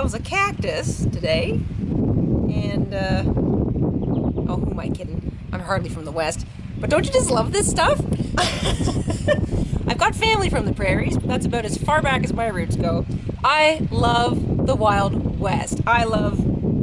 ourselves a cactus today. And, oh, who am I kidding? I'm hardly from the West. But don't you just love this stuff? I've got family from the prairies, but that's about as far back as my roots go. I love the Wild West. I love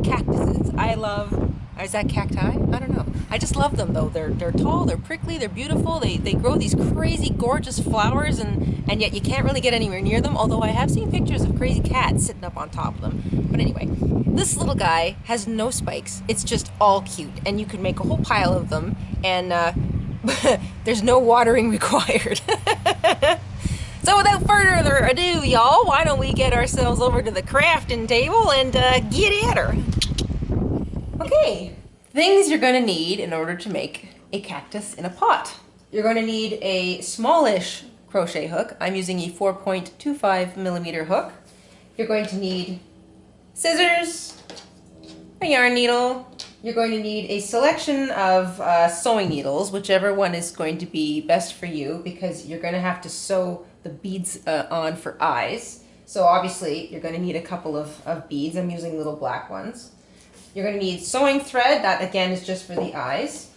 cactuses. I love, is that cacti? I don't know. I just love them though. They're tall, they're prickly, they're beautiful. They grow these crazy gorgeous flowers and yet you can't really get anywhere near them, although I have seen pictures of crazy cats sitting up on top of them. But anyway, this little guy has no spikes. It's just all cute and you could make a whole pile of them and there's no watering required. So without further ado, y'all, why don't we get ourselves over to the crafting table and get at her. Okay, things you're going to need in order to make a cactus in a pot. You're going to need a smallish crochet hook. I'm using a 4.25 millimeter hook. You're going to need scissors, a yarn needle. You're going to need a selection of sewing needles, whichever one is going to be best for you, because you're going to have to sew the beads on for eyes. So obviously you're going to need a couple of beads. I'm using little black ones. You're going to need sewing thread. That again is just for the eyes.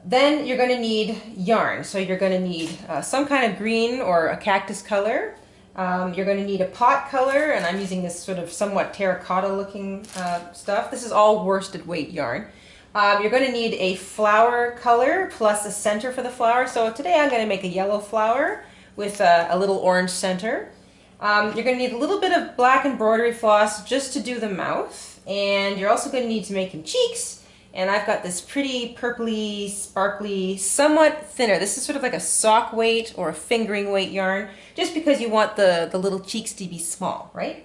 Then you're going to need yarn. So you're going to need some kind of green or a cactus color. You're going to need a pot color, and I'm using this sort of somewhat terracotta looking stuff. This is all worsted weight yarn. You're going to need a flower color plus a center for the flower. So today I'm going to make a yellow flower with a little orange center. You're going to need a little bit of black embroidery floss just to do the mouth. And you're also going to need to make him cheeks. And I've got this pretty purpley, sparkly, somewhat thinner. This is sort of like a sock weight or a fingering weight yarn, just because you want the little cheeks to be small, right?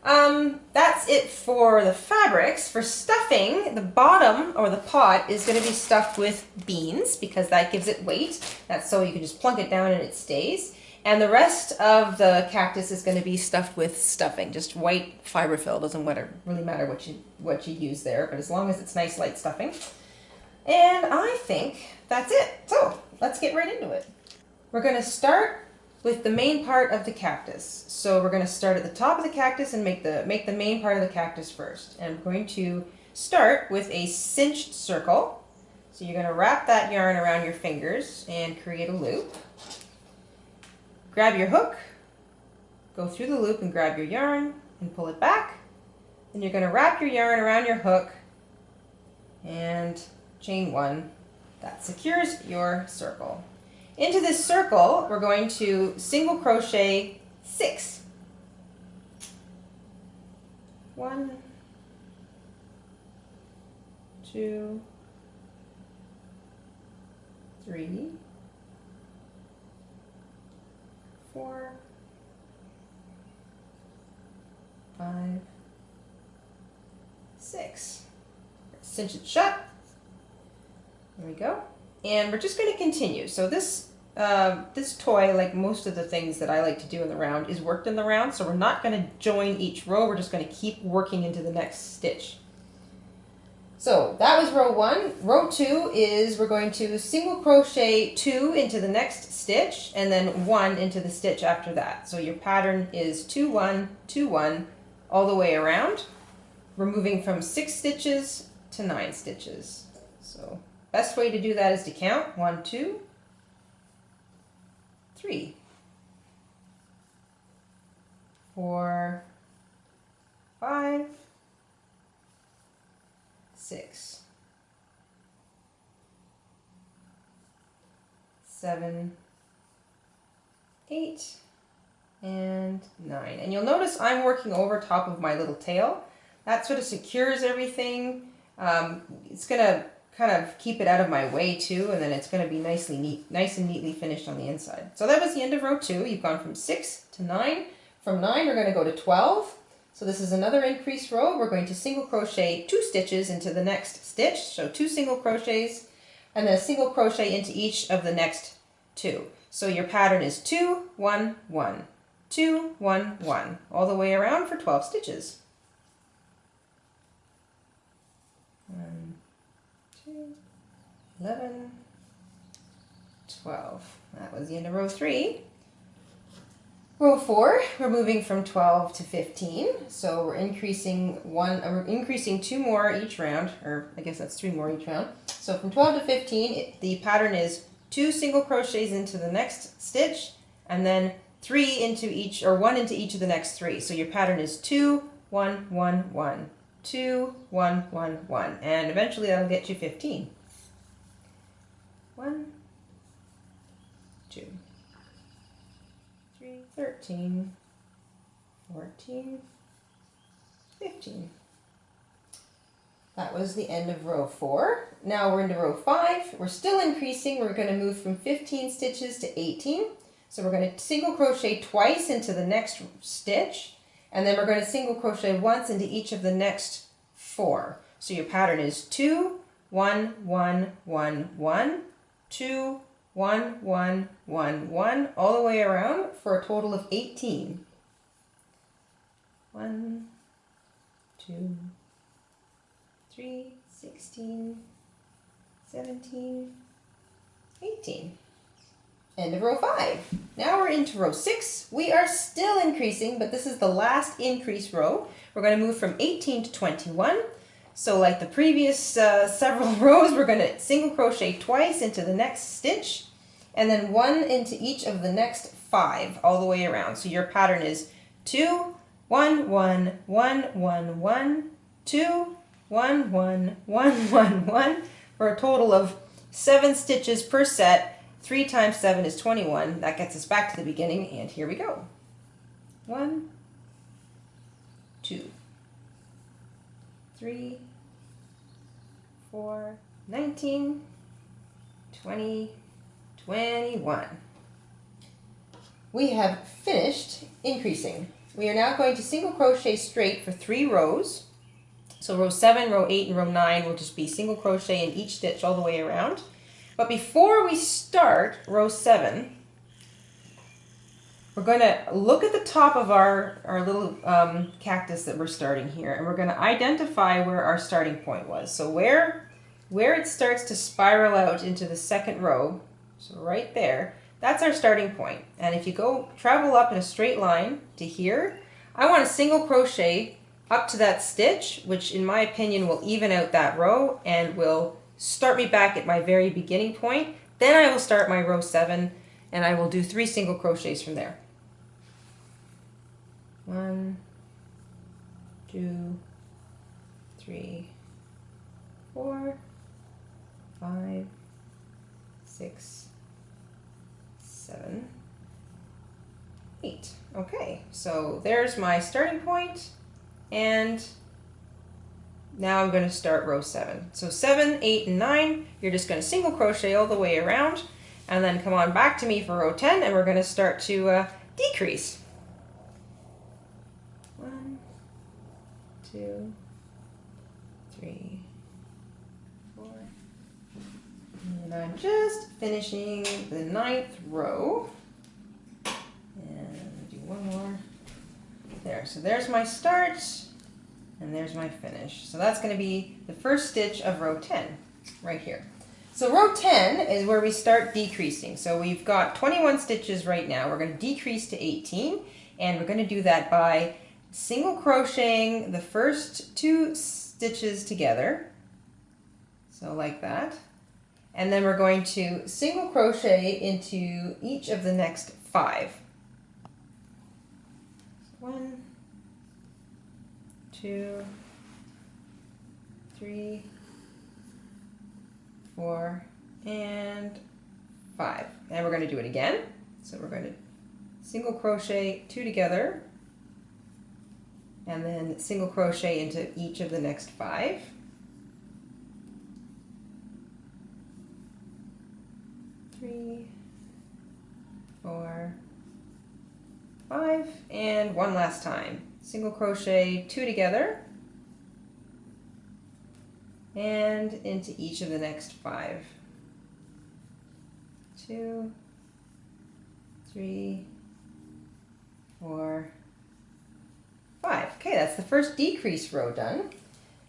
That's it for the fabrics. For stuffing, the bottom or the pot is going to be stuffed with beans because that gives it weight. That's so you can just plunk it down and it stays. And the rest of the cactus is going to be stuffed with stuffing, just white fiber fill. Doesn't really matter what you use there, but as long as it's nice light stuffing. And I think that's it. So let's get right into it. We're going to start with the main part of the cactus. So we're going to start at the top of the cactus and make the main part of the cactus first. And we're going to start with a cinched circle. So you're going to wrap that yarn around your fingers and create a loop. Grab your hook, go through the loop and grab your yarn and pull it back. Then you're going to wrap your yarn around your hook and chain one. That secures your circle. Into this circle, we're going to single crochet 6. 1, 2, 3, 4, 5, 6. Cinch it shut. There we go. And we're just going to continue. So this toy, like most of the things that I like to do in the round, is worked in the round. So we're not going to join each row. We're just going to keep working into the next stitch. So that was row 1. Row 2 is we're going to single crochet 2 into the next stitch and then 1 into the stitch after that. So your pattern is 2, 1, 2, 1 all the way around. We're moving from 6 stitches to 9 stitches. So best way to do that is to count 1, 2, 3, 4, 5, 6, 7, 8, and 9. And you'll notice I'm working over top of my little tail. That sort of secures everything. It's going to kind of keep it out of my way too, and then it's going to be nice and neatly finished on the inside. So that was the end of row 2. You've gone from 6 to 9. From 9 we're going to go to 12. So this is another increased row. We're going to single crochet 2 stitches into the next stitch. So 2 single crochets and then a single crochet into each of the next 2. So your pattern is 2, 1, 1, 2, 1, 1 all the way around for 12 stitches. 1, 2, 11, 12. That was the end of row 3. Row 4, we're moving from 12 to 15, so we're increasing 2 more each round, or I guess that's 3 more each round. So from 12 to 15, the pattern is 2 single crochets into the next stitch, and then 3 into each, or 1 into each of the next 3. So your pattern is 2, 1, 1, 1, 2, 1, 1, 1, and eventually that'll get you 15. 1, 2, 3, 13, 14, 15. That was the end of row 4. Now we're into row 5. We're still increasing. We're going to move from 15 stitches to 18. So we're going to single crochet twice into the next stitch, and then we're going to single crochet once into each of the next 4. So your pattern is 2, 1, 1, 1, 1, 2, 1, 1, 1, 1, all the way around for a total of 18. 1, 2, 3, 16, 17, 18. End of row 5. Now we're into row 6. We are still increasing, but this is the last increase row. We're going to move from 18 to 21. So like the previous several rows, we're going to single crochet twice into the next stitch, and then 1 into each of the next 5 all the way around. So your pattern is 2, 1, 1, 1, 1, 1, 2, 1, 1, 1, 1, 1, for a total of 7 stitches per set. 3 times 7 is 21. That gets us back to the beginning, and here we go. 1, 2, 3, 4, 19, 20, 21. We have finished increasing. We are now going to single crochet straight for 3 rows. So row 7, row 8, and row 9 will just be single crochet in each stitch all the way around. But before we start row 7, we're going to look at the top of our little cactus that we're starting here, and we're going to identify where our starting point was. So where it starts to spiral out into the second row, so right there, that's our starting point. And if you travel up in a straight line to here, I want to single crochet up to that stitch, which in my opinion will even out that row and will start me back at my very beginning point. Then I will start my row 7, and I will do 3 single crochets from there. 1, 2, 3, 4, 5, 6, 7, 8. Okay, so there's my starting point, and now I'm going to start row 7. So 7, 8, and 9, you're just going to single crochet all the way around, and then come on back to me for row 10, and we're going to start to decrease. 1, 2, 3, 4, and I'm just finishing the 9th row, and do one more. There, so there's my start. And there's my finish. So that's going to be the first stitch of row 10 right here. So row 10 is where we start decreasing. So we've got 21 stitches right now. We're going to decrease to 18, and we're going to do that by single crocheting the first 2 stitches together. So like that. And then we're going to single crochet into each of the next 5. 1, 2, 3, 4, and 5. And we're going to do it again. So we're going to single crochet 2 together, and then single crochet into each of the next 5. 3, 4, 5, and one last time. Single crochet 2 together, and into each of the next 5. 2, 3, 4, 5. Okay, that's the first decrease row done.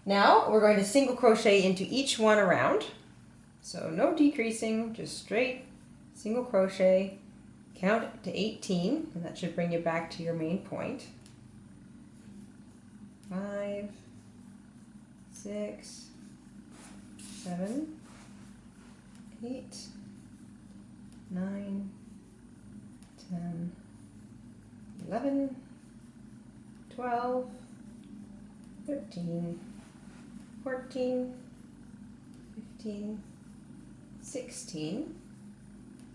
Now we're going to single crochet into each one around. So no decreasing, just straight single crochet. count to 18, and that should bring you back to your main point. 5, 6, 7, 8, 9, 10, 11, 12, 13, 14, 15, 16,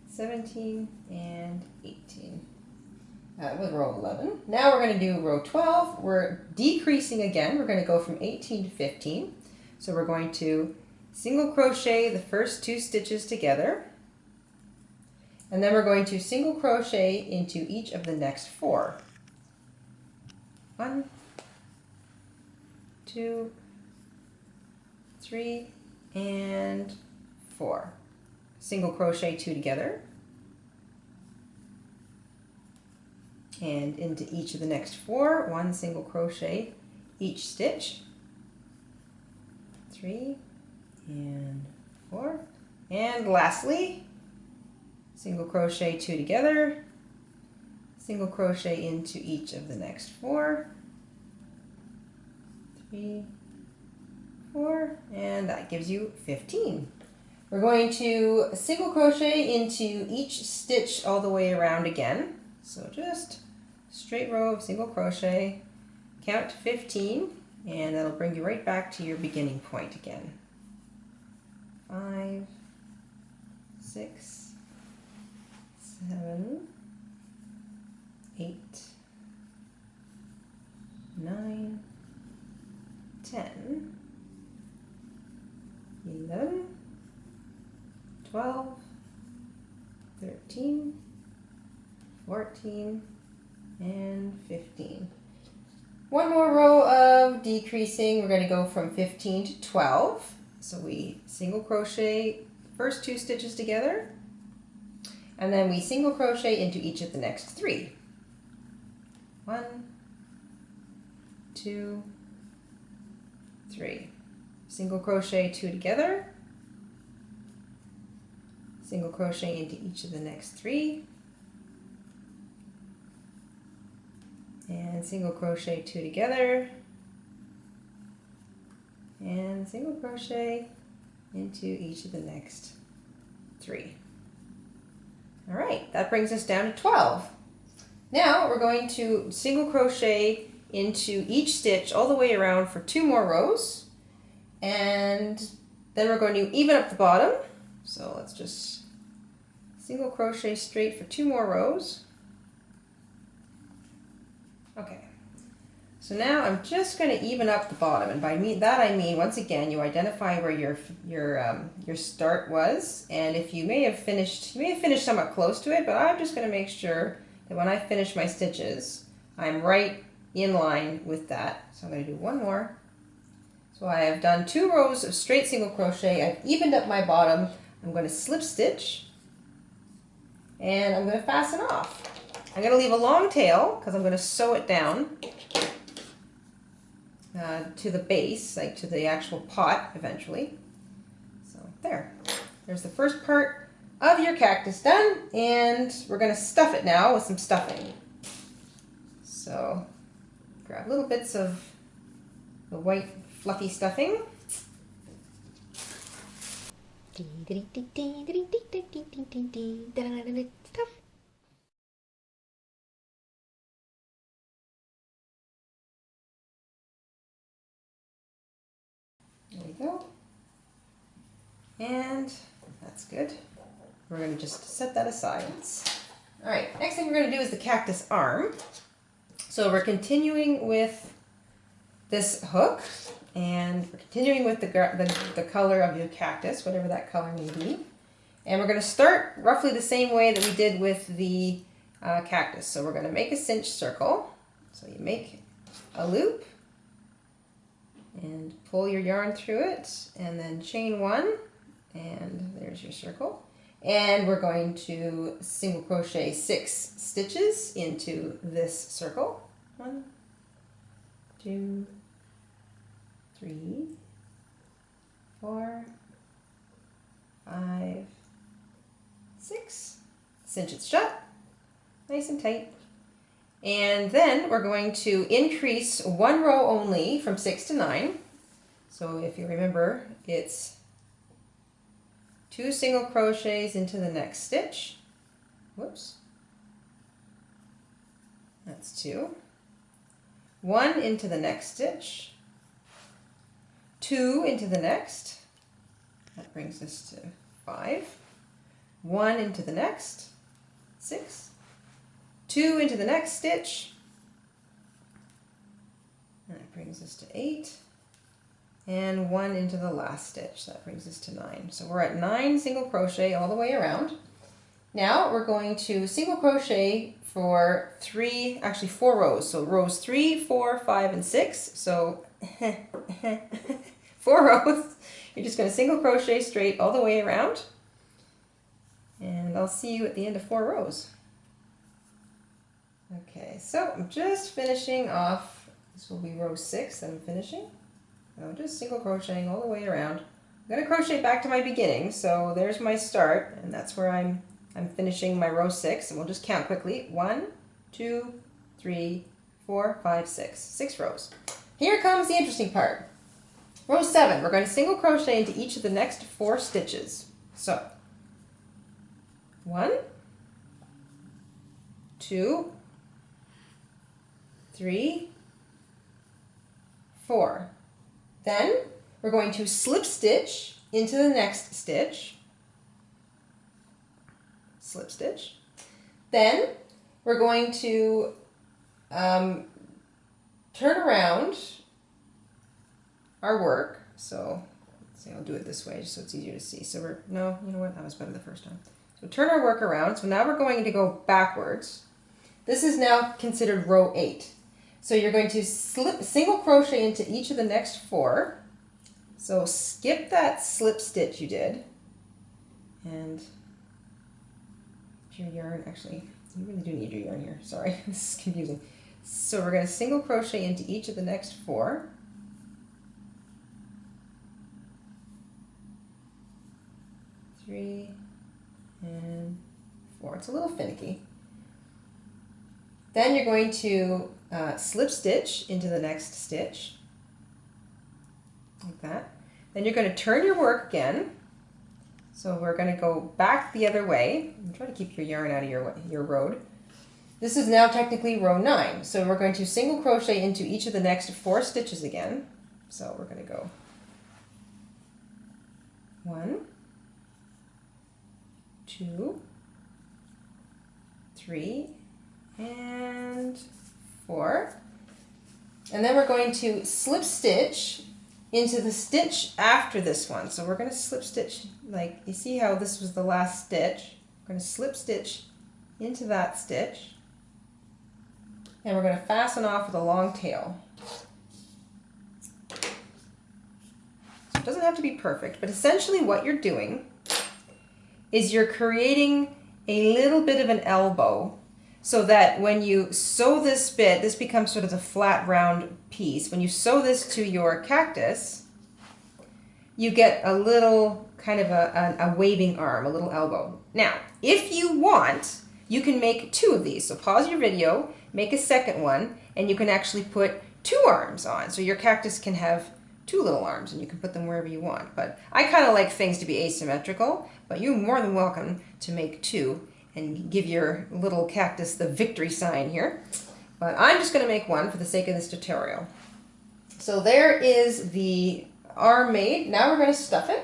17, and 18. That was row 11. Now we're going to do row 12. We're decreasing again. We're going to go from 18 to 15. So we're going to single crochet the first 2 stitches together. And then we're going to single crochet into each of the next 4. 1, 2, 3, and 4. Single crochet 2 together. And into each of the next 4, 1 single crochet each stitch. 3 and 4. And lastly, single crochet 2 together, single crochet into each of the next 4. 3, 4, and that gives you 15. We're going to single crochet into each stitch all the way around again. So just straight row of single crochet, count to 15, and that'll bring you right back to your beginning point again. 5, 6, 7, 8, 9, 10, 11, 12, 13, 14, and 15. One more row of decreasing. We're going to go from 15 to 12. So we single crochet the first 2 stitches together, and then we single crochet into each of the next 3. 1, 2, 3. Single crochet 2 together, single crochet into each of the next 3, and single crochet 2 together, and single crochet into each of the next 3. All right, that brings us down to 12. Now we're going to single crochet into each stitch all the way around for 2 more rows, and then we're going to even up the bottom. So let's just single crochet straight for 2 more rows. Okay, so now I'm just going to even up the bottom, and by that I mean, once again, you identify where your start was, and if you may have finished somewhat close to it, but I'm just going to make sure that when I finish my stitches, I'm right in line with that. So I'm going to do 1 more. So I have done 2 rows of straight single crochet. I've evened up my bottom. I'm going to slip stitch, and I'm going to fasten off. I'm going to leave a long tail because I'm going to sew it down to the base, like to the actual pot eventually. So there's the first part of your cactus done, and we're going to stuff it now with some stuffing. So grab little bits of the white fluffy stuffing. Stuff. There we go. And that's good. We're going to just set that aside. All right, next thing we're going to do is the cactus arm. So we're continuing with this hook, and we're continuing with the color of your cactus, whatever that color may be. And we're going to start roughly the same way that we did with the cactus. So we're going to make a cinched circle. So you make a loop and pull your yarn through it, and then chain 1, and there's your circle. And we're going to single crochet 6 stitches into this circle. 1, 2, 3, 4, 5, 6. Cinch it shut, nice and tight. And then we're going to increase one row only from 6 to 9. So if you remember, it's 2 single crochets into the next stitch. Whoops. That's 2. 1 into the next stitch. 2 into the next. That brings us to 5. 1 into the next. 6. 2 into the next stitch. And that brings us to 8. And 1 into the last stitch. That brings us to 9. So we're at 9 single crochet all the way around. Now we're going to single crochet for 4 rows. So rows 3, 4, 5, and 6. So 4 rows. You're just going to single crochet straight all the way around. And I'll see you at the end of 4 rows. Okay, so I'm just finishing off. This will be row 6 that I'm finishing. So just single crocheting all the way around. I'm going to crochet back to my beginning. So there's my start, and that's where I'm finishing my row 6, and we'll just count quickly. 1, 2, 3, 4, 5, 6. 6 rows. Here comes the interesting part. Row 7, we're going to single crochet into each of the next 4 stitches. So 1, 2, 3, 4. Then we're going to slip stitch into the next stitch. Slip stitch. Then we're going to turn around our work. So let's see, I'll do it this way just so it's easier to see. So you know what? That was better the first time. So turn our work around. So now we're going to go backwards. This is now considered row 8. So you're going to single crochet into each of the next 4. So skip that slip stitch you did. And your yarn, actually, you really do need your yarn here. Sorry, this is confusing. So we're going to single crochet into each of the next 4. Three and 4. It's a little finicky. Then you're going to slip stitch into the next stitch, like that. Then you're going to turn your work again. So we're going to go back the other way and try to keep your yarn out of your road. This is now technically row 9. So we're going to single crochet into each of the next 4 stitches again. So we're going to go 1, 2, 3, and 4. And then we're going to slip stitch into the stitch after this one. So we're going to slip stitch, like you see how this was the last stitch. We're going to slip stitch into that stitch. And we're going to fasten off with a long tail. So it doesn't have to be perfect, but essentially what you're doing is you're creating a little bit of an elbow so that when you sew this bit, this becomes sort of the flat round piece. When you sew this to your cactus, you get a little kind of a waving arm, a little elbow. Now, if you want, you can make 2 of these. So pause your video, make a second one, and you can actually put 2 arms on. So your cactus can have 2 little arms, and you can put them wherever you want. But I kind of like things to be asymmetrical, but you're more than welcome to make 2 and give your little cactus the victory sign here. But I'm just going to make 1 for the sake of this tutorial. So there is the arm made. Now we're going to stuff it.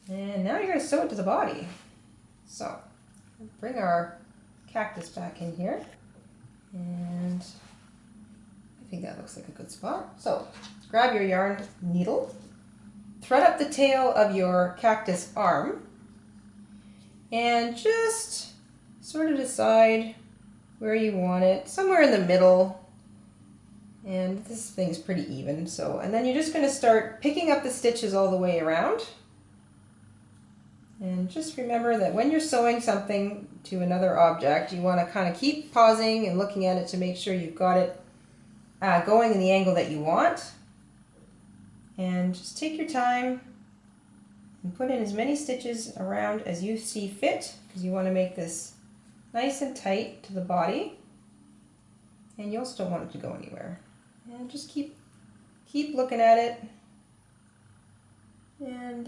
And now you're going to sew it to the body. So bring our cactus back in here. And I think that looks like a good spot. So grab your yarn needle, thread up the tail of your cactus arm, and just sort of decide where you want it, somewhere in the middle. And this thing's pretty even, so, and then you're just going to start picking up the stitches all the way around. And just remember that when you're sewing something to another object, you want to kind of keep pausing and looking at it to make sure you've got it going in the angle that you want. And just take your time and put in as many stitches around as you see fit, because you want to make this nice and tight to the body, and you also don't want it to go anywhere. And just keep looking at it, and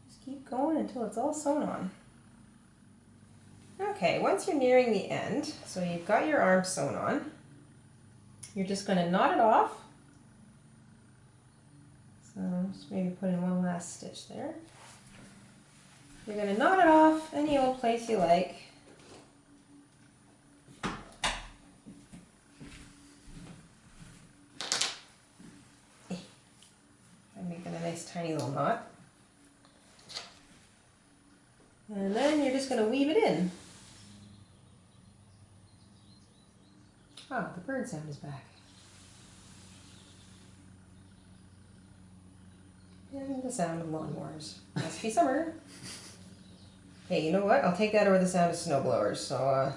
just keep going until it's all sewn on. Okay, once you're nearing the end, so you've got your arm sewn on, you're just going to knot it off. So just maybe put in one last stitch there. You're going to knot it off any old place you like. And make it a nice tiny little knot. And then you're just going to weave it in. Oh, the bird sound is back. And the sound of lawnmowers. Must be summer. Hey, you know what? I'll take that over the sound of snowblowers. So,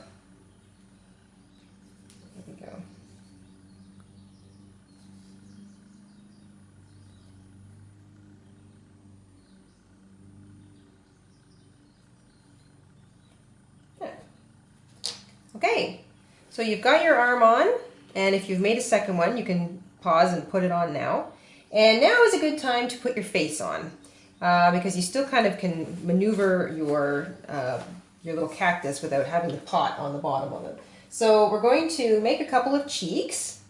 here we go. Yeah. Okay. So you've got your arm on, and if you've made a second one, you can pause and put it on now. And now is a good time to put your face on, because you still kind of can maneuver your little cactus without having the pot on the bottom of it. So we're going to make a couple of cheeks.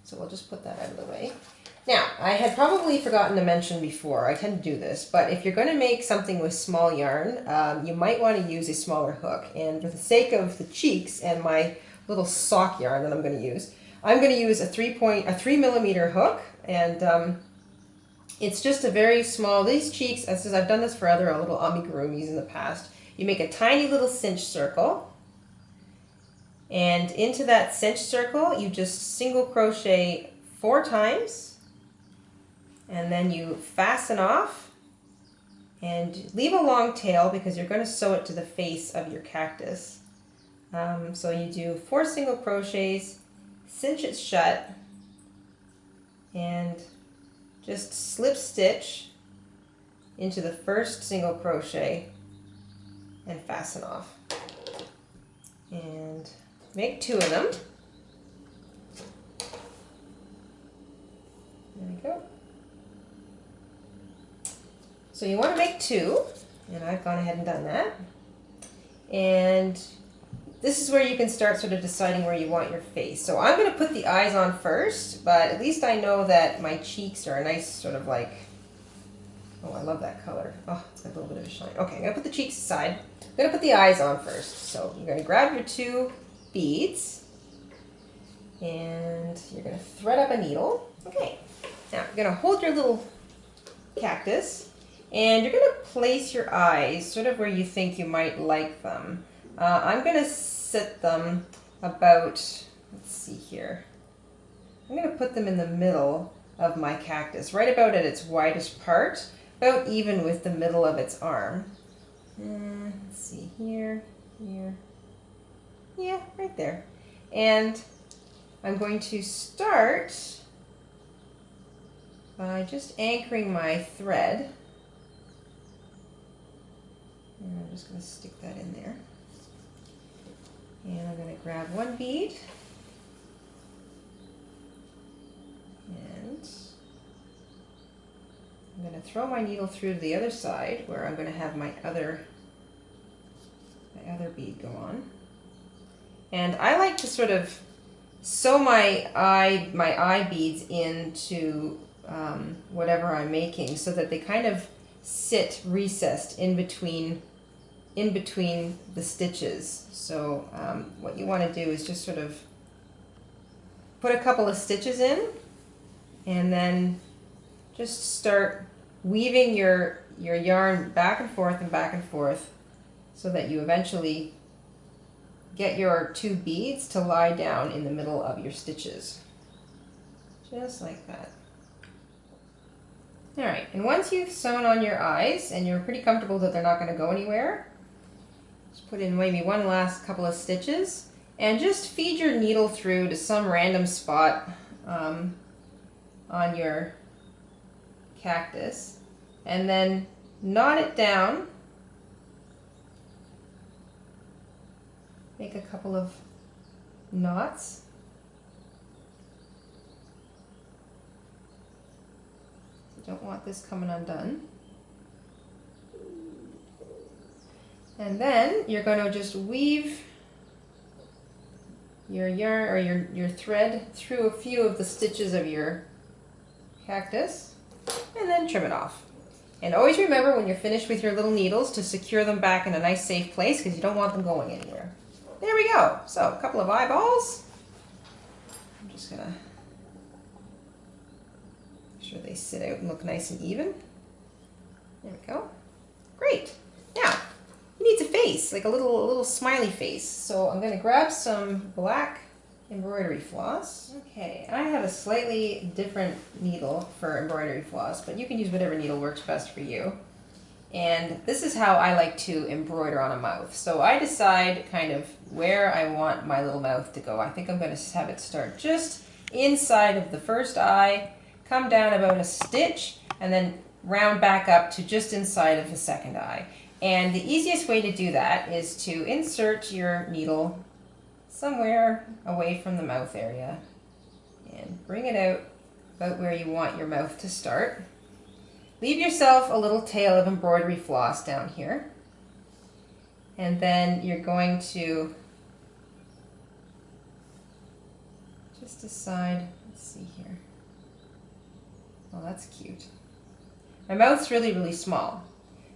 So we'll just put that out of the way. Now, I had probably forgotten to mention before, I tend to do this, but if you're going to make something with small yarn, you might want to use a smaller hook. And for the sake of the cheeks and my little sock yarn that I'm going to use a 3 millimeter hook, and it's just a very small, these cheeks, as I've done this for other little amigurumis in the past, you make a tiny little cinch circle, and into that cinch circle you just single crochet 4 times, and then you fasten off and leave a long tail because you're going to sew it to the face of your cactus. So you do 4 single crochets, cinch it shut, and just slip stitch into the first single crochet and fasten off. And make 2 of them. There we go. So you want to make 2, and I've gone ahead and done that. And this is where you can start sort of deciding where you want your face. So I'm going to put the eyes on first, but at least I know that my cheeks are a nice sort of like, oh, I love that color. Oh, it's got a little bit of a shine. Okay, I'm going to put the cheeks aside. I'm going to put the eyes on first. So you're going to grab your 2 beads, and you're going to thread up a needle. Okay, now you're going to hold your little cactus, and you're going to place your eyes sort of where you think you might like them. I'm going to sit them about, let's see here, I'm going to put them in the middle of my cactus, right about at its widest part, about even with the middle of its arm. Let's see, here, yeah, right there. And I'm going to start by just anchoring my thread, and I'm just going to stick that in there. And I'm going to grab 1 bead, and I'm going to throw my needle through to the other side where I'm going to have my other bead go on. And I like to sort of sew my eye beads into whatever I'm making, so that they kind of sit recessed in between the stitches. So what you want to do is just sort of put a couple of stitches in, and then just start weaving your yarn back and forth so that you eventually get your 2 beads to lie down in the middle of your stitches. Just like that. Alright, and once you've sewn on your eyes and you're pretty comfortable that they're not going to go anywhere, just put in maybe 1 last couple of stitches and just feed your needle through to some random spot on your cactus, and then knot it down. Make a couple of knots. You don't want this coming undone. And then you're going to just weave your yarn or your thread through a few of the stitches of your cactus and then trim it off. And always remember when you're finished with your little needles to secure them back in a nice safe place because you don't want them going anywhere. There we go. So a couple of eyeballs. I'm just going to make sure they sit out and look nice and even. There we go. Great. Now, it needs a face, like a little smiley face. So I'm going to grab some black embroidery floss. Okay, I have a slightly different needle for embroidery floss, but you can use whatever needle works best for you. And this is how I like to embroider on a mouth. So I decide kind of where I want my little mouth to go. I think I'm going to have it start just inside of the first eye, come down about a stitch, and then round back up to just inside of the second eye. And the easiest way to do that is to insert your needle somewhere away from the mouth area and bring it out about where you want your mouth to start. Leave yourself a little tail of embroidery floss down here. And then you're going to just decide, let's see here. Oh, that's cute. My mouth's really, really small.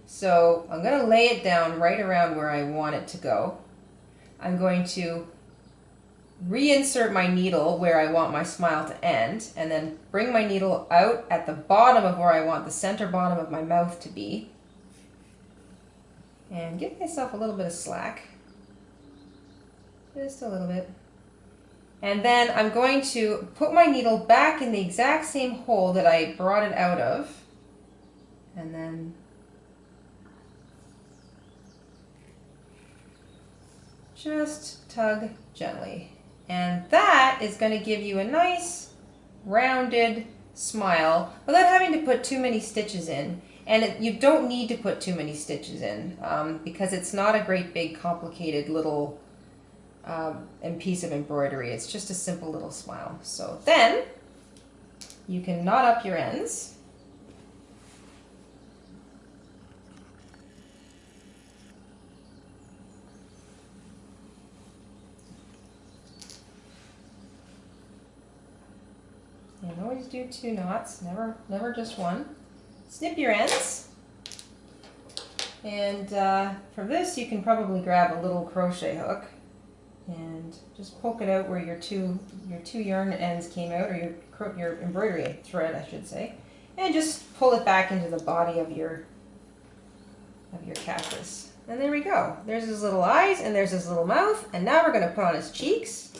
So I'm going to lay it down right around where I want it to go. I'm going to reinsert my needle where I want my smile to end, and then bring my needle out at the bottom of where I want the center bottom of my mouth to be. And give myself a little bit of slack. Just a little bit. And then I'm going to put my needle back in the exact same hole that I brought it out of. And then just tug gently. And that is going to give you a nice rounded smile without having to put too many stitches in. And you don't need to put too many stitches in because it's not a great big complicated little piece of embroidery. It's just a simple little smile. So then you can knot up your ends. And always do 2 knots, never just one. Snip your ends. And for this you can probably grab a little crochet hook and just poke it out where your two yarn ends came out, or your embroidery thread, I should say, and just pull it back into the body of your cactus. And there we go. There's his little eyes and there's his little mouth, and now we're going to put on his cheeks.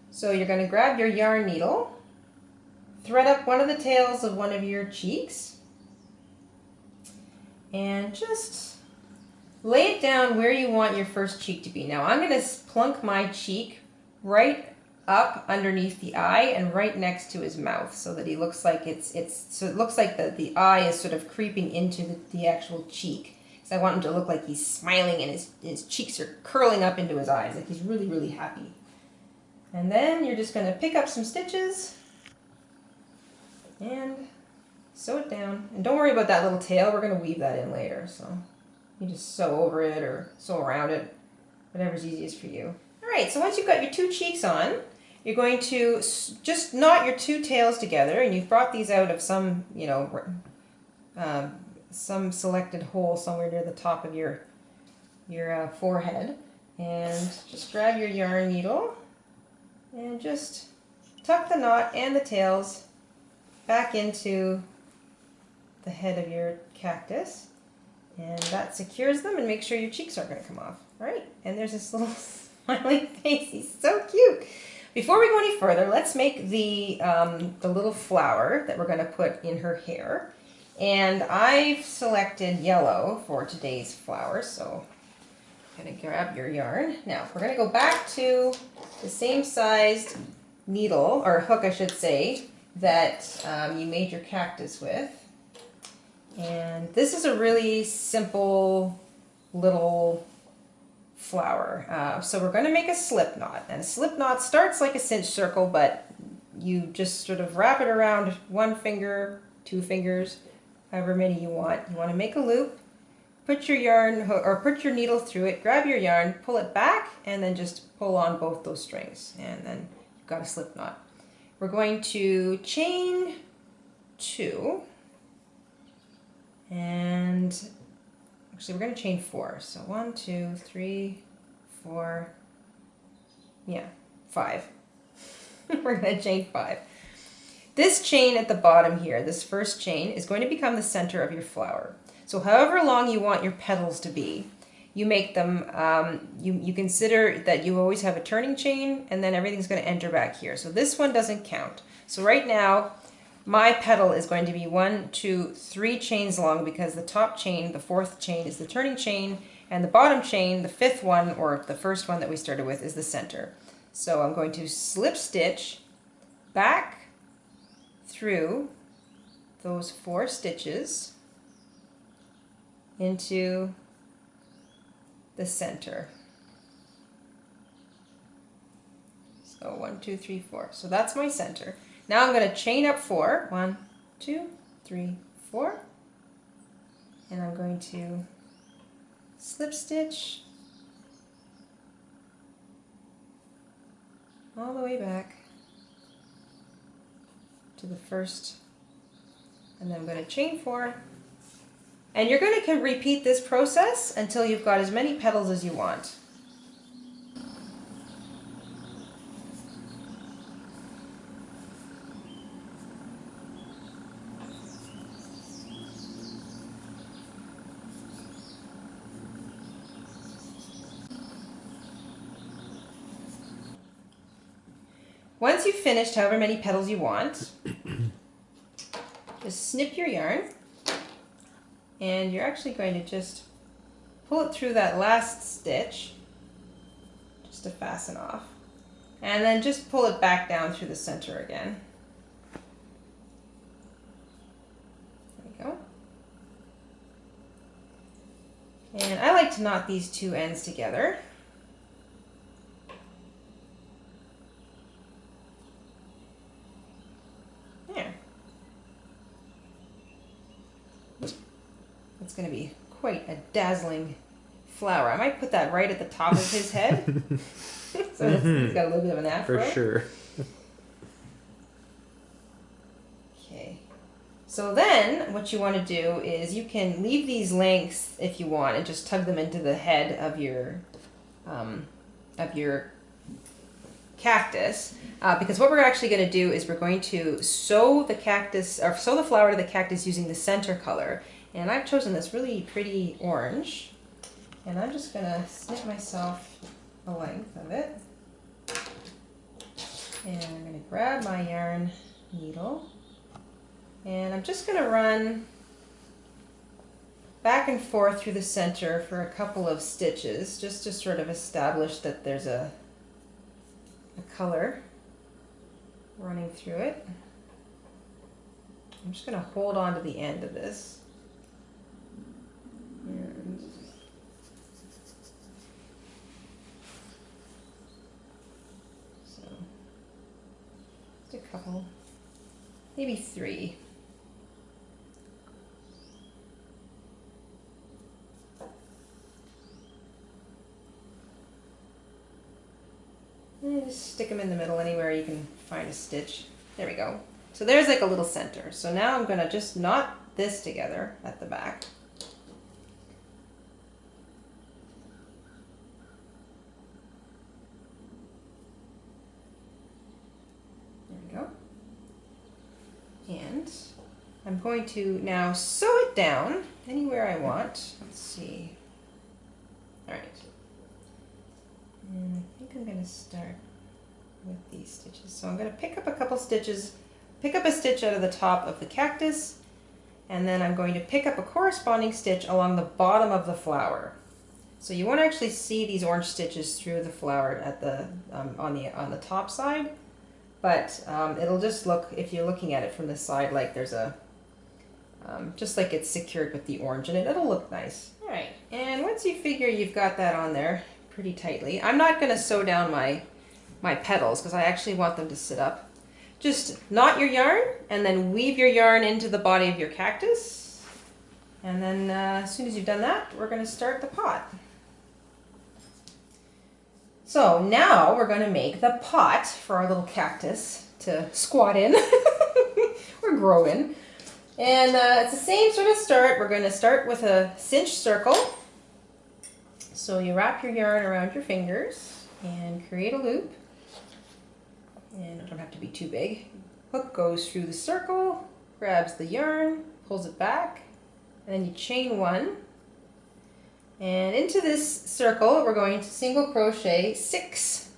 So you're going to grab your yarn needle, thread up one of the tails of one of your cheeks, and just lay it down where you want your first cheek to be. Now I'm going to plunk my cheek right up underneath the eye and right next to his mouth, so that he looks like so it looks like the eye is sort of creeping into the actual cheek. So I want him to look like he's smiling and his cheeks are curling up into his eyes, like he's really, really happy. And then you're just going to pick up some stitches and sew it down. And don't worry about that little tail, we're going to weave that in later. So you just sew over it or sew around it, whatever's easiest for you. Alright, so once you've got your 2 cheeks on, you're going to just knot your 2 tails together, and you've brought these out of some, some selected hole somewhere near the top of your forehead. And just grab your yarn needle and just tuck the knot and the tails back into the head of your cactus, and that secures them and makes sure your cheeks aren't going to come off. All right, and there's this little smiling face. He's so cute. Before we go any further, let's make the little flower that we're going to put in her hair. And I've selected yellow for today's flower, so I'm going to grab your yarn. Now, we're going to go back to the same sized needle, or hook I should say, that you made your cactus with. And this is a really simple little flower. So we're going to make a slip knot. And a slip knot starts like a cinch circle, but you just sort of wrap it around one finger, two fingers, however many you want. You want to make a loop, put your yarn or put your needle through it, grab your yarn, pull it back, and then just pull on both those strings. And then you've got a slip knot. We're going to chain 2. And actually we're going to chain 4. So 1, 2, 3, 4, yeah, 5. We're going to chain 5. This chain at the bottom here, this first chain, is going to become the center of your flower. So however long you want your petals to be, you make them, you consider that you always have a turning chain, and then everything's going to enter back here. So this one doesn't count. So right now, my petal is going to be 1, 2, 3 chains long, because the top chain, the 4th chain, is the turning chain, and the bottom chain, the 5th one, or the first one that we started with, is the center. So I'm going to slip stitch back through those 4 stitches into the center. So 1, 2, 3, 4. So that's my center. Now I'm going to chain up 4. 1, 2, 3, 4. And I'm going to slip stitch all the way back to the first. And then I'm going to chain 4. And you're going to repeat this process until you've got as many petals as you want. Once you've finished however many petals you want, just snip your yarn, and you're actually going to just pull it through that last stitch just to fasten off, and then just pull it back down through the center again. There we go. And I like to knot these two ends together. It's going to be quite a dazzling flower. I might put that right at the top of his head. So he's got a little bit of an afro. For sure. Okay. So then what you want to do is you can leave these lengths if you want and just tug them into the head of your cactus. Because what we're actually going to do is we're going to sew the cactus, or sew the flower to the cactus using the center color. And I've chosen this really pretty orange, and I'm just going to snip myself the length of it. And I'm going to grab my yarn needle, and I'm just going to run back and forth through the center for a couple of stitches, just to sort of establish that there's a color running through it. I'm just going to hold on to the end of this. And so just a couple, maybe 3. And just stick them in the middle anywhere you can find a stitch. There we go. So there's like a little center. So now I'm going to just knot this together at the back. And I'm going to now sew it down anywhere I want. Let's see. All right. And I think I'm going to start with these stitches. So I'm going to pick up a couple stitches, pick up a stitch out of the top of the cactus, and then I'm going to pick up a corresponding stitch along the bottom of the flower. So you won't actually see these orange stitches through the flower at the on the top side. But it'll just look, if you're looking at it from the side, like there's a just like it's secured with the orange in it. It'll look nice. All right, and once you figure you've got that on there pretty tightly, I'm not going to sew down my petals because I actually want them to sit up. Just knot your yarn and then weave your yarn into the body of your cactus. And then as soon as you've done that, we're going to start the pot. So now we're going to make the pot for our little cactus to squat in or grow in. And it's the same sort of start. We're going to start with a cinched circle. So you wrap your yarn around your fingers and create a loop. And it don't have to be too big. Hook goes through the circle, grabs the yarn, pulls it back, and then you chain one. And into this circle, we're going to single crochet 6.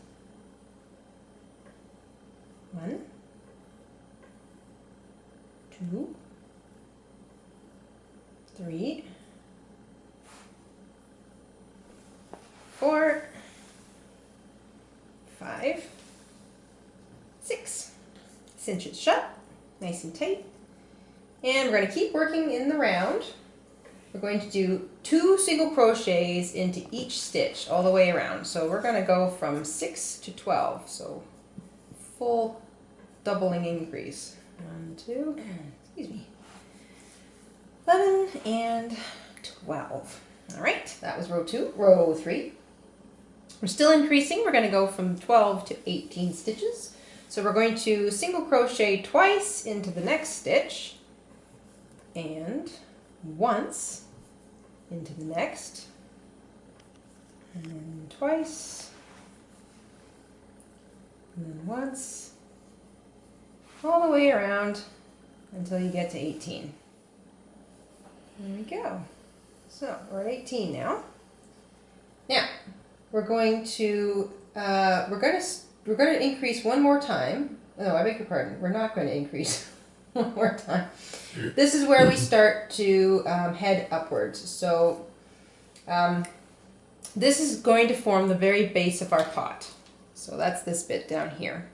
1, 2, 3, 4, 5, 6. Cinch it shut, nice and tight. And we're going to keep working in the round. We're going to do 2 single crochets into each stitch all the way around. So we're going to go from 6 to 12. So full doubling increase. 1, 2, excuse me, 11 and 12. All right, that was row 2. Row 3. We're still increasing. We're going to go from 12 to 18 stitches. So we're going to single crochet twice into the next stitch and once into the next, and then twice, and then once, all the way around until you get to 18. There we go. So we're at 18 now. Now we're going to increase one more time. No, I beg your pardon. We're not going to increase one more time. This is where we start to head upwards. So this is going to form the very base of our pot. So that's this bit down here.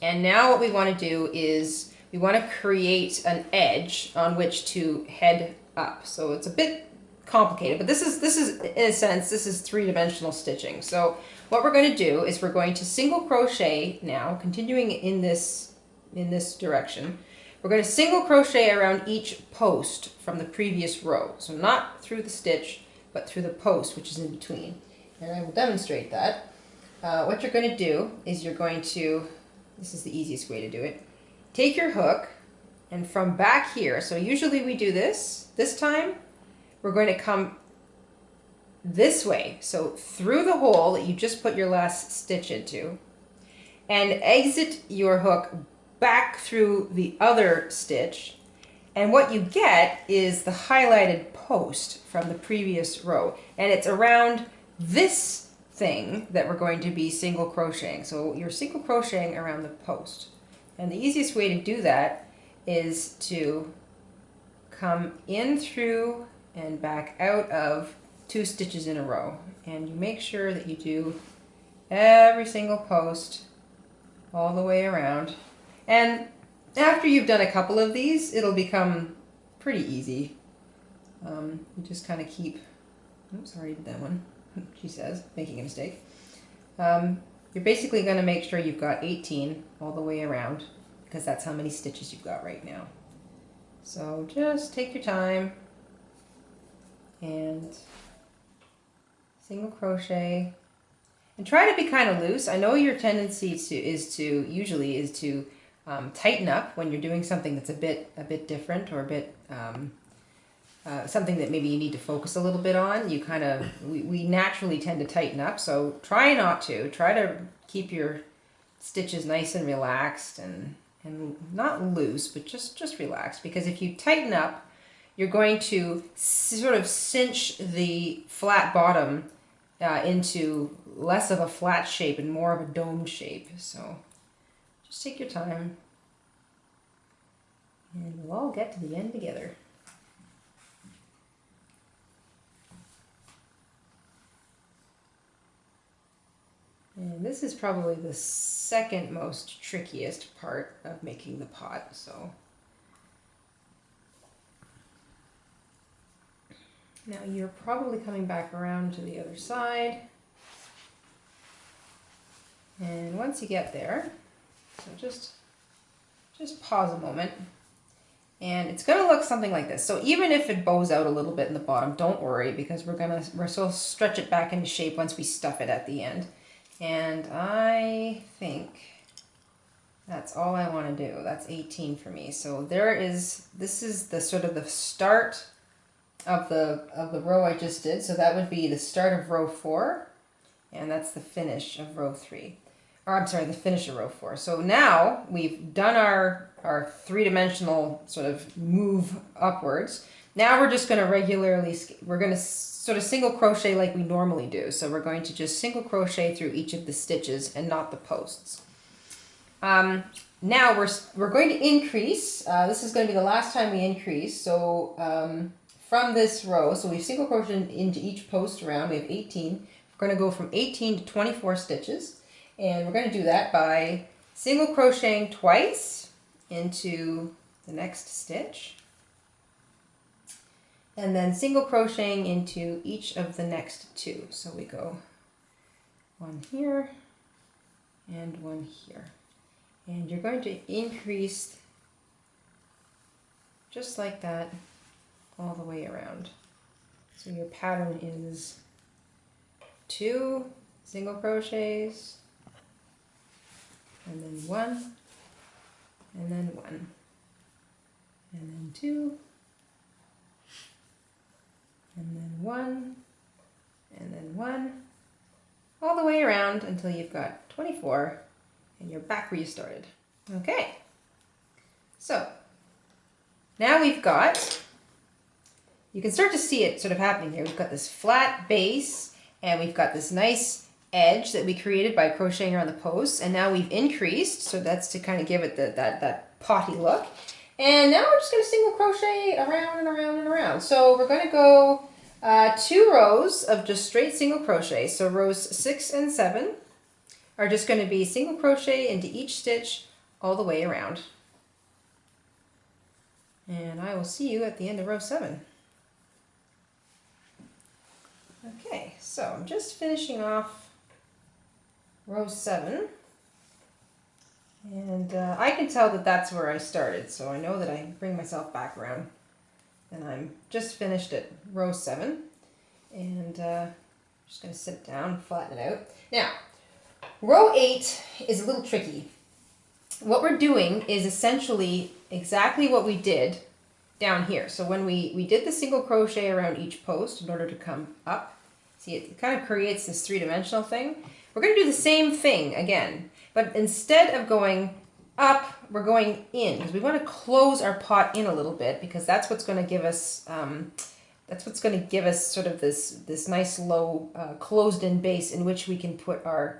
And now what we want to do is we want to create an edge on which to head up. So it's a bit complicated, but this is in a sense, this is 3-dimensional stitching. So what we're going to do is we're going to single crochet now, continuing in this direction. We're going to single crochet around each post from the previous row. So not through the stitch, but through the post, which is in between. And I will demonstrate that. What you're going to do is you're going to, this is the easiest way to do it, take your hook and from back here, so usually we do this time, we're going to come this way. So through the hole that you just put your last stitch into and exit your hook back through the other stitch, and what you get is the highlighted post from the previous row, and it's around this thing that we're going to be single crocheting. So you're single crocheting around the post, and the easiest way to do that is to come in through and back out of 2 stitches in a row, and you make sure that you do every single post all the way around. And after you've done a couple of these, it'll become pretty easy. You just kind of keep, oops, sorry, I did that one, she says, making a mistake. You're basically going to make sure you've got 18 all the way around, because that's how many stitches you've got right now. So just take your time and single crochet, and try to be kind of loose. I know your tendency is to tighten up when you're doing something that's a bit different, or a bit something that maybe you need to focus a little bit on. You kind of, we naturally tend to tighten up, so try not to. Try to keep your stitches nice and relaxed and not loose, but just relaxed, because if you tighten up, you're going to sort of cinch the flat bottom into less of a flat shape and more of a domed shape. So just take your time and we'll all get to the end together. And this is probably the second most trickiest part of making the pot. So Now you're probably coming back around to the other side. And once you get there, so just pause a moment. And it's going to look something like this. So even if it bows out a little bit in the bottom, don't worry, because we're still stretch it back into shape once we stuff it at the end. And I think that's all I want to do. That's 18 for me. So this is the sort of the start of the row I just did. So that would be the start of row 4, and that's the finish of row 3. Or I'm sorry, the finish of row 4. So now we've done our three-dimensional sort of move upwards. Now we're just going to we're going to sort of single crochet like we normally do. So we're going to just single crochet through each of the stitches and not the posts. Now we're going to increase. This is going to be the last time we increase. So from this row, so we've single crocheted into each post around. We have 18. We're going to go from 18 to 24 stitches. And we're going to do that by single crocheting twice into the next stitch, and then single crocheting into each of the next 2. So we go one here and one here. And you're going to increase just like that all the way around. So your pattern is 2 single crochets, and then 1, and then 1, and then 2, and then 1, and then 1, all the way around until you've got 24, and you're back where you started. Okay, so now we've got, you can start to see it sort of happening here. We've got this flat base, and we've got this nice edge that we created by crocheting around the posts, and now we've increased, so that's to kind of give it that potty look. And now we're just going to single crochet around and around and around. So we're going to go 2 rows of just straight single crochet. So rows 6 and 7 are just going to be single crochet into each stitch all the way around. And I will see you at the end of row 7. Okay, so I'm just finishing off row 7, and I can tell that that's where I started, so I know that I bring myself back around, and I'm just finished at row 7, and just going to sit down, flatten it out. Now, row 8 is a little tricky. What we're doing is essentially exactly what we did down here. So when we did the single crochet around each post in order to come up, see, it kind of creates this three-dimensional thing. We're going to do the same thing again, but instead of going up, we're going in, because we want to close our pot in a little bit, because that's what's going to give us sort of this nice low closed-in base in which we can put our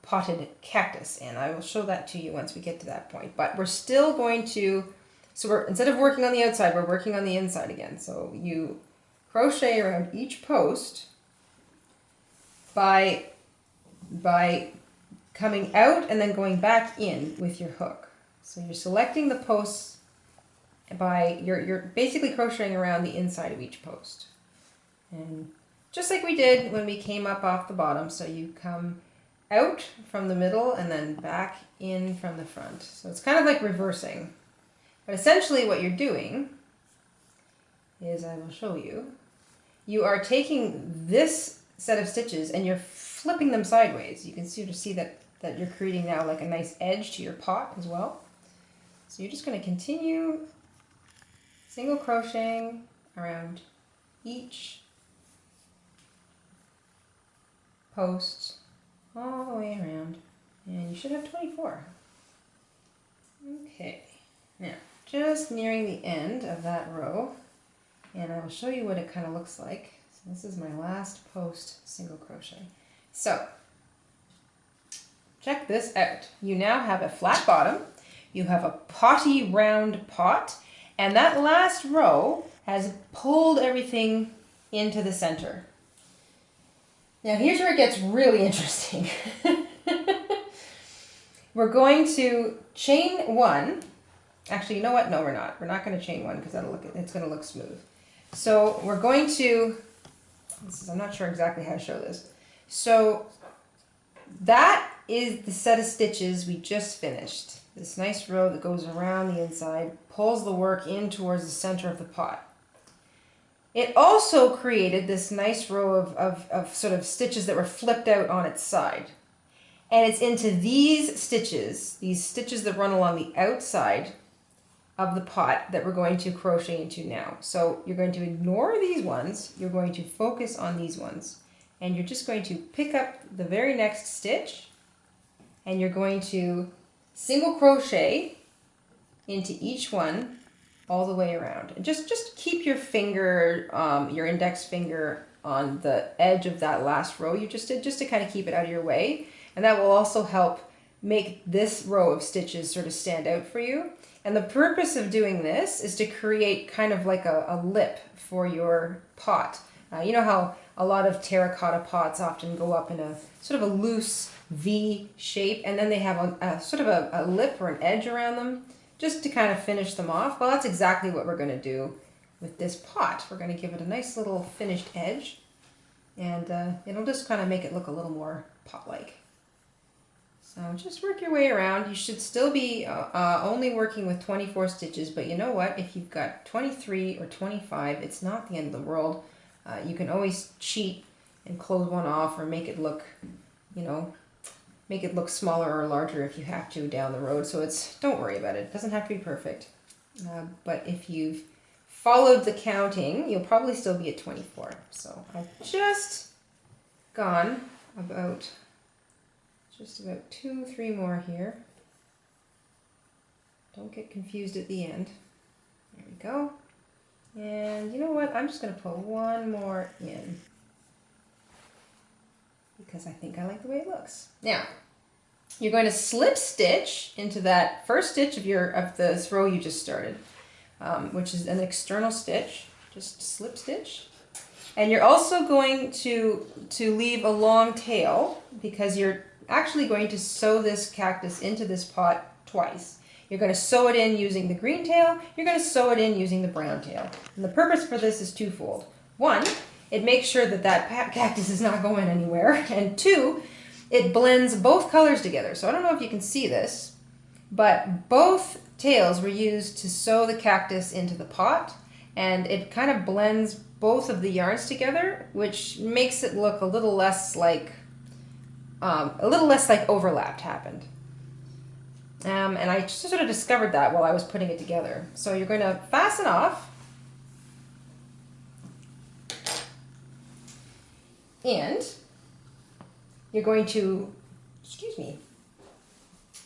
potted cactus. And I will show that to you once we get to that point. But we're still going to, so we're, instead of working on the outside, we're working on the inside again. So you crochet around each post by coming out and then going back in with your hook. So you're selecting the posts by, you're basically crocheting around the inside of each post. And just like we did when we came up off the bottom, so you come out from the middle and then back in from the front. So it's kind of like reversing. But essentially what you're doing is, I will show you, you are taking this set of stitches and you're flipping them sideways. You can see that you're creating now like a nice edge to your pot as well. So you're just going to continue single crocheting around each post all the way around, and you should have 24. Okay, now just nearing the end of that row, and I will show you what it kind of looks like. So this is my last post single crochet. So check this out. You now have a flat bottom, you have a potty round pot, and that last row has pulled everything into the center. Now here's where it gets really interesting. We're going to chain 1. Actually, you know what? No, we're not. We're not going to chain 1 because it's going to look smooth. So we're going to, I'm not sure exactly how to show this. So that is the set of stitches we just finished. This nice row that goes around the inside, pulls the work in towards the center of the pot. It also created this nice row of sort of stitches that were flipped out on its side. And it's into these stitches that run along the outside of the pot, that we're going to crochet into now. So you're going to ignore these ones, you're going to focus on these ones, and you're just going to pick up the very next stitch, and you're going to single crochet into each one all the way around. And just keep your finger, your index finger, on the edge of that last row you just did, just to kind of keep it out of your way. And that will also help make this row of stitches sort of stand out for you. And the purpose of doing this is to create kind of like a lip for your pot. You know how a lot of terracotta pots often go up in a sort of a loose V shape, and then they have a sort of a lip or an edge around them, just to kind of finish them off. Well, that's exactly what we're going to do with this pot. We're going to give it a nice little finished edge, and it'll just kind of make it look a little more pot-like. So just work your way around. You should still be only working with 24 stitches, but you know what? If you've got 23 or 25, it's not the end of the world. You can always cheat and close one off, or make it look, you know, make it look smaller or larger if you have to down the road. So don't worry about it. It doesn't have to be perfect. But if you've followed the counting, you'll probably still be at 24. So I've just gone about 2-3 more here. Don't get confused at the end. There we go. And you know what? I'm just going to put one more in, because I think I like the way it looks. Now, you're going to slip stitch into that first stitch of this row you just started, which is an external stitch. Just slip stitch. And you're also going to leave a long tail, because you're actually going to sew this cactus into this pot twice. You're going to sew it in using the green tail, you're going to sew it in using the brown tail. And the purpose for this is twofold. One, it makes sure that cactus is not going anywhere, and two, it blends both colors together. So I don't know if you can see this, but both tails were used to sew the cactus into the pot, and it kind of blends both of the yarns together, which makes it look a little less like overlapped happened. And I just sort of discovered that while I was putting it together. So you're going to fasten off, and you're going to,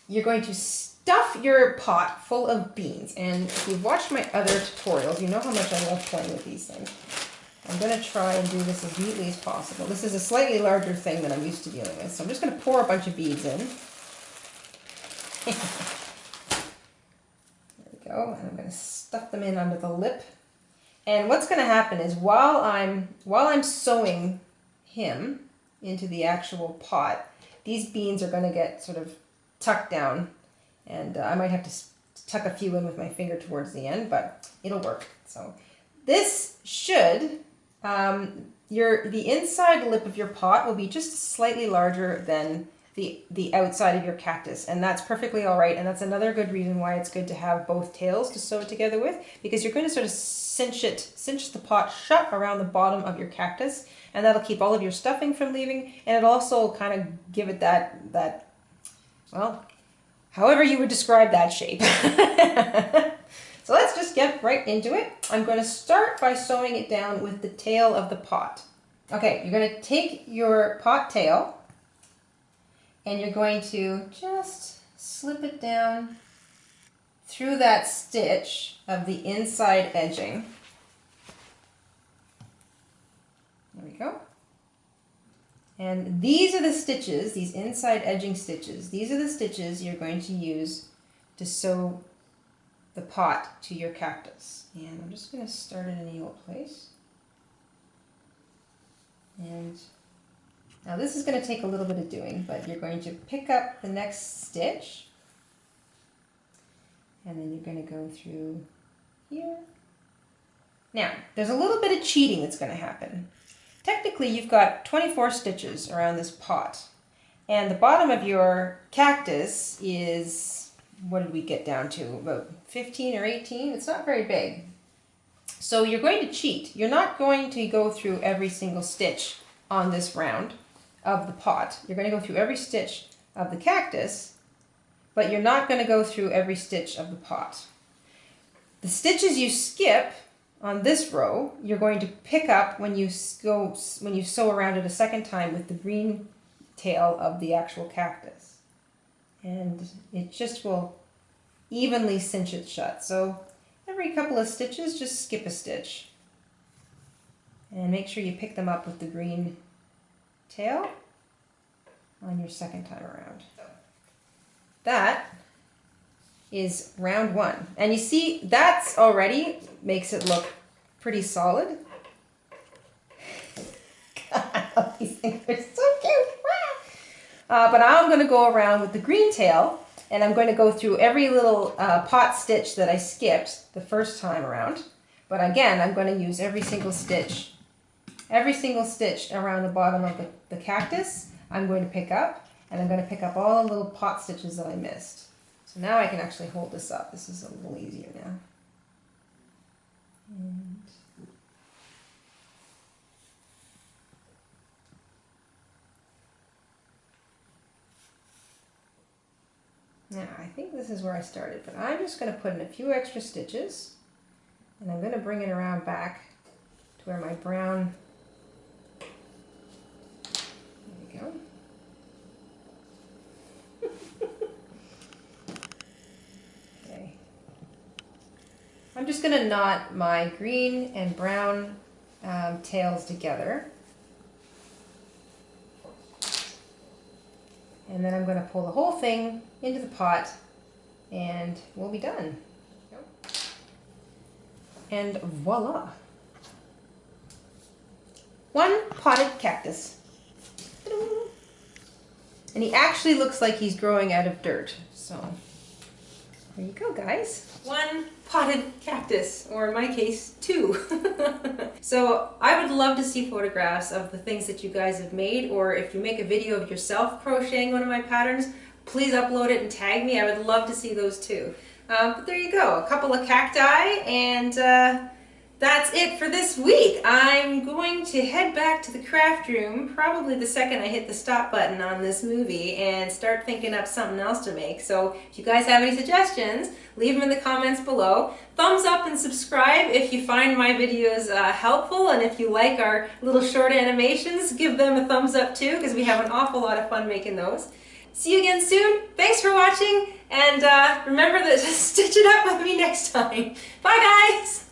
you're going to stuff your pot full of beans. And if you've watched my other tutorials, you know how much I love playing with these things. I'm going to try and do this as neatly as possible. This is a slightly larger thing than I'm used to dealing with. So I'm just going to pour a bunch of beads in. There we go. And I'm going to stuff them in under the lip. And what's going to happen is while I'm sewing him into the actual pot, these beans are going to get sort of tucked down. And I might have to tuck a few in with my finger towards the end, but it'll work. So this should, the inside lip of your pot will be just slightly larger than the outside of your cactus, and that's perfectly all right. And that's another good reason why it's good to have both tails to sew it together with, because you're going to sort of cinch the pot shut around the bottom of your cactus, and that'll keep all of your stuffing from leaving, and it'll also kind of give it that, well, however you would describe that shape. So let's just get right into it. I'm going to start by sewing it down with the tail of the pot. Okay, you're going to take your pot tail, and you're going to just slip it down through that stitch of the inside edging. There we go. And these are the stitches, these inside edging stitches, these are the stitches you're going to use to sew the pot to your cactus. And I'm just going to start in a needle place. And now this is going to take a little bit of doing, but you're going to pick up the next stitch, and then you're going to go through here, Now, there's a little bit of cheating that's going to happen. Technically, you've got 24 stitches around this pot. And the bottom of your cactus is, what did we get down to? About 15 or 18? It's not very big. So you're going to cheat. You're not going to go through every single stitch on this round of the pot. You're going to go through every stitch of the cactus, but you're not going to go through every stitch of the pot. The stitches you skip on this row, you're going to pick up when you sew around it a second time with the green tail of the actual cactus. And it just will evenly cinch it shut. So every couple of stitches, just skip a stitch. And make sure you pick them up with the green tail on your second time around. That is round one. And you see, that's already makes it look pretty solid. God, these things are so cute. But now I'm going to go around with the green tail, and I'm going to go through every little pot stitch that I skipped the first time around. But again, I'm going to use every single stitch around the bottom of the cactus. I'm going to pick up, and I'm going to pick up all the little pot stitches that I missed. So now I can actually hold this up. This is a little easier now. And now I think this is where I started, but I'm just going to put in a few extra stitches, and I'm going to bring it around back to where my brown, there we go. Okay. I'm just going to knot my green and brown tails together. And then I'm going to pull the whole thing into the pot, and we'll be done. And voila! One potted cactus. And he actually looks like he's growing out of dirt. So there you go, guys. One potted cactus, or in my case, two. So I would love to see photographs of the things that you guys have made, or if you make a video of yourself crocheting one of my patterns, please upload it and tag me. I would love to see those too. But there you go, a couple of cacti, and that's it for this week. I'm going to head back to the craft room probably the second I hit the stop button on this movie and start thinking up something else to make. So if you guys have any suggestions, leave them in the comments below. Thumbs up and subscribe if you find my videos helpful, and if you like our little short animations, give them a thumbs up too, because we have an awful lot of fun making those. See you again soon. Thanks for watching, and remember to stitch it up with me next time. Bye guys!